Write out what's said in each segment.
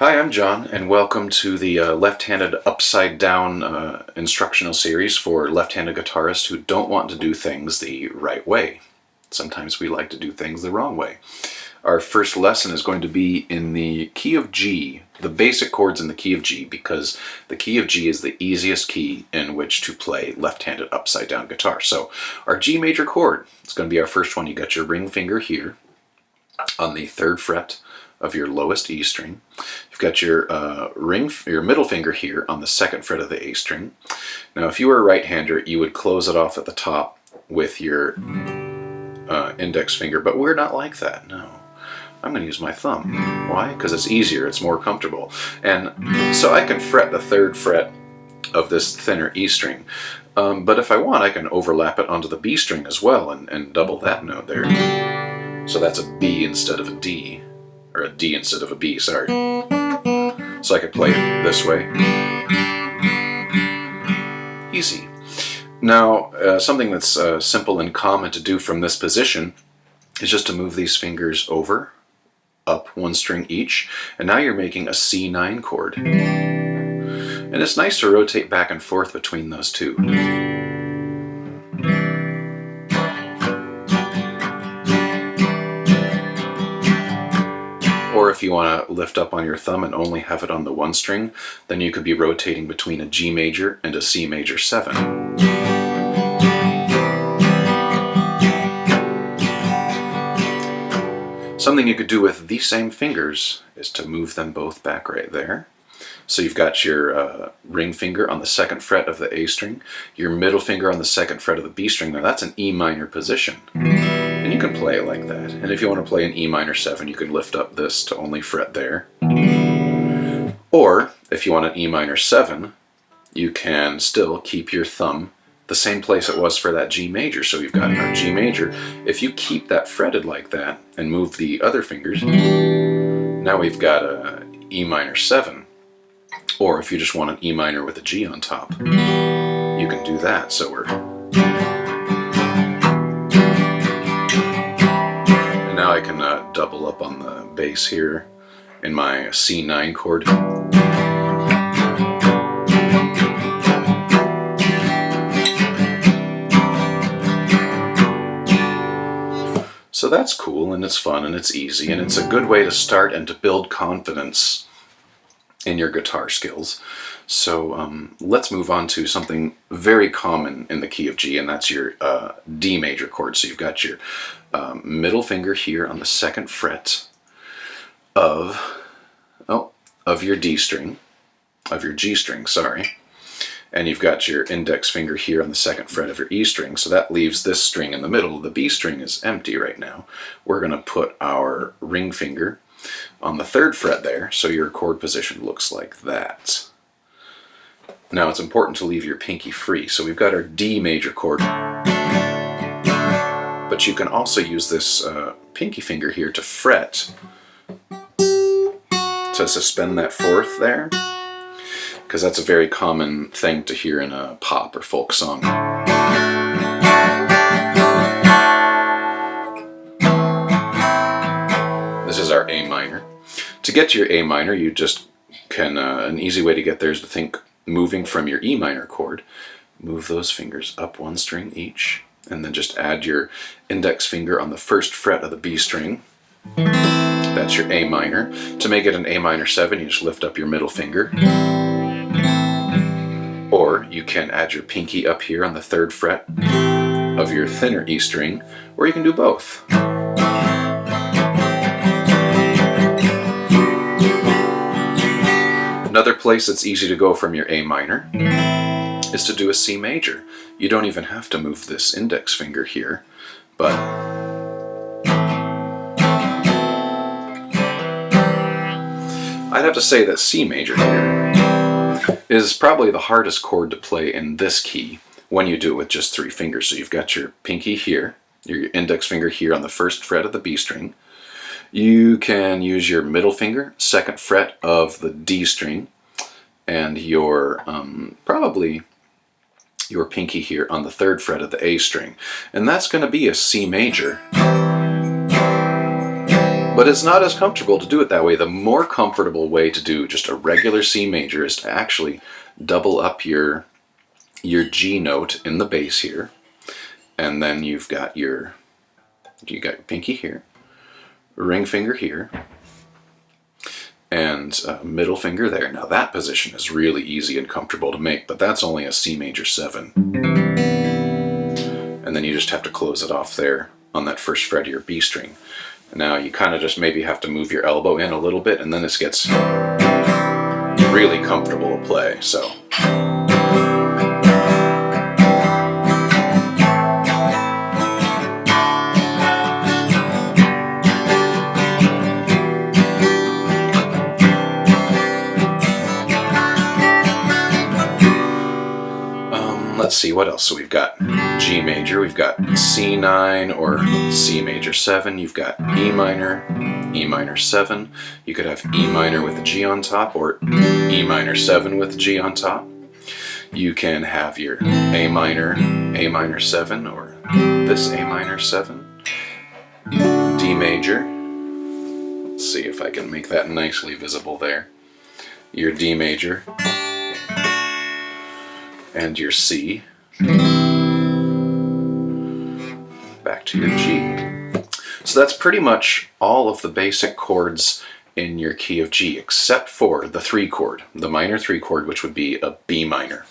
Hi, I'm John, and welcome to the left-handed upside-down instructional series for left-handed guitarists who don't want to do things the right way. Sometimes we like to do things the wrong way. Our first lesson is going to be in the key of G, the basic chords in the key of G, because the key of G is the easiest key in which to play left-handed upside-down guitar. So our G major chord, it's going to be our first one. You got your ring finger here on the 3rd fret of your lowest E string. You've got your middle finger here on the 2nd fret of the A string. Now, if you were a right-hander, you would close it off at the top with your index finger, but we're not like that. No, I'm going to use my thumb. Why? Because it's easier, it's more comfortable, and so I can fret the 3rd fret of this thinner E string. But if I want, I can overlap it onto the B string as well and double that note there. So that's a B instead of a D. Or a D instead of a B, sorry. So I could play it this way. Easy. Now, something that's simple and common to do from this position is just to move these fingers over, up one string each, and now you're making a C9 chord. And it's nice to rotate back and forth between those two. Or if you want to lift up on your thumb and only have it on the 1 string, then you could be rotating between a G major and a C major 7. Something you could do with these same fingers is to move them both back right there. So you've got your ring finger on the 2nd fret of the A string, your middle finger on the 2nd fret of the B string. Now that's an E minor position. And you can play it like that. And if you want to play an E minor 7, you can lift up this to only fret there. Or, if you want an E minor 7, you can still keep your thumb the same place it was for that G major. So you've got our G major. If you keep that fretted like that and move the other fingers, now we've got a E minor 7. Or if you just want an E minor with a G on top, you can do that. So we're... Now I can double up on the bass here in my C9 chord. So that's cool, and it's fun, and it's easy, and it's a good way to start and to build confidence in your guitar skills. So let's move on to something very common in the key of G, and that's your D major chord. So you've got your middle finger here on the 2nd fret of your D string, of your G string, sorry. And you've got your index finger here on the 2nd fret of your E string, so that leaves this string in the middle. The B string is empty right now. We're going to put our ring finger on the 3rd fret there, so your chord position looks like that. Now it's important to leave your pinky free, so we've got our D major chord, but you can also use this pinky finger here to fret, to suspend that 4th there, because that's a very common thing to hear in a pop or folk song. This is our A minor. To get to your A minor, you just can, an easy way to get there is to think moving from your E minor chord. Move those fingers up 1 string each, and then just add your index finger on the 1st fret of the B string. That's your A minor. To make it an A minor 7, you just lift up your middle finger. Or you can add your pinky up here on the 3rd fret of your thinner E string, or you can do both. Another place that's easy to go from your A minor is to do a C major. You don't even have to move this index finger here, but I'd have to say that C major here is probably the hardest chord to play in this key when you do it with just 3 fingers. So you've got your pinky here, your index finger here on the 1st fret of the B string. You can use your middle finger, 2nd fret of the D string, and your probably your pinky here on the 3rd fret of the A string. And that's going to be a C major. But it's not as comfortable to do it that way. The more comfortable way to do just a regular C major is to actually double up your G note in the bass here, and then you've got your pinky here, ring finger here, and middle finger there. Now that position is really easy and comfortable to make, but that's only a C major 7. And then you just have to close it off there on that first fret of your B string. Now you kind of just maybe have to move your elbow in a little bit, and then this gets really comfortable to play. So. Let's see what else. So we've got G major, we've got C9 or C major 7, you've got E minor 7, you could have E minor with a G on top, or E minor 7 with a G on top. You can have your A minor 7, or this A minor 7, D major. Let's see if I can make that nicely visible there. Your D major, and your C, back to your G. So that's pretty much all of the basic chords in your key of G, except for the 3 chord, the minor 3 chord, which would be a B minor.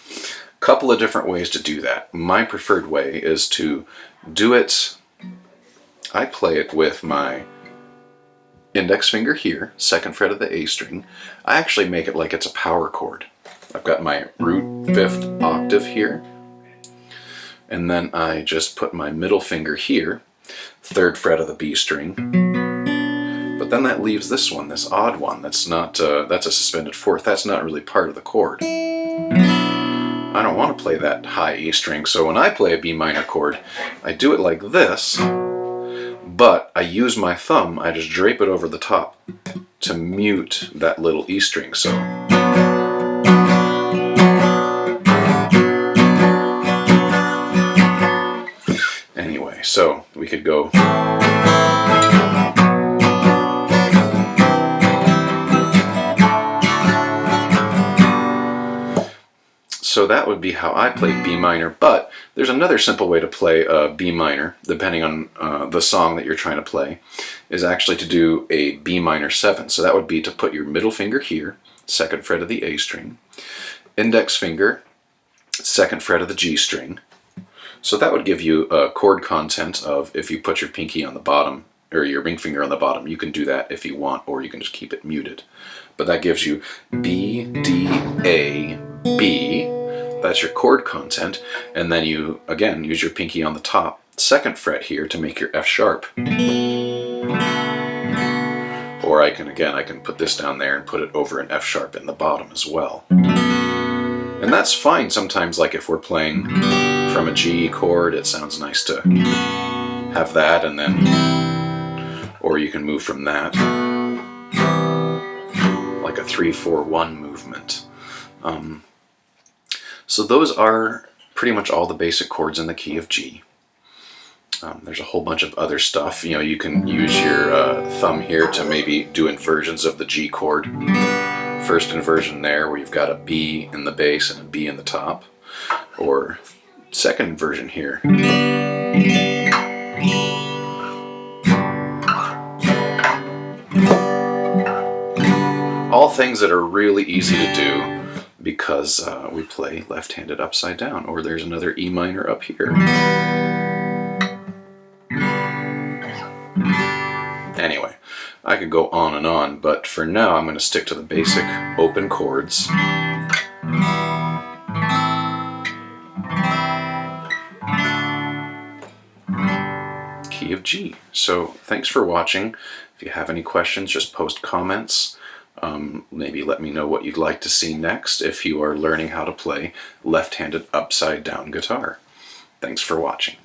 Couple of different ways to do that. My preferred way is to do it, I play it with my index finger here, 2nd fret of the A string. I actually make it like it's a power chord. I've got my root 5th octave here, and then I just put my middle finger here, 3rd fret of the B string, but then that leaves this one, this odd one, that's not, that's a suspended 4th, that's not really part of the chord. I don't want to play that high E string, so when I play a B minor chord, I do it like this, but I use my thumb, I just drape it over the top to mute that little E string, so. Anyway, so we could go. So that would be how I play B minor, but there's another simple way to play B minor, depending on the song that you're trying to play, is actually to do a B minor 7. So that would be to put your middle finger here, 2nd fret of the A string, index finger, 2nd fret of the G string. So that would give you a chord content of, if you put your pinky on the bottom, or your ring finger on the bottom, you can do that if you want, or you can just keep it muted. But that gives you B, D, A, B. That's your chord content. And then you, again, use your pinky on the top, 2nd fret here to make your F sharp. Or I can put this down there and put it over an F sharp in the bottom as well. And that's fine sometimes, like if we're playing from a G chord, it sounds nice to have that, and then, or you can move from that, like a 3-4-1 movement. So those are pretty much all the basic chords in the key of G. There's a whole bunch of other stuff. You know, you can use your thumb here to maybe do inversions of the G chord. First inversion there, where you've got a B in the bass and a B in the top. Or second inversion here. All things that are really easy to do because we play left-handed upside down. Or there's another E minor up here. Anyway, I could go on, but for now I'm going to stick to the basic open chords. Key of G. So thanks for watching. If you have any questions, just post comments. Maybe let me know what you'd like to see next if you are learning how to play left-handed upside down guitar. Thanks for watching.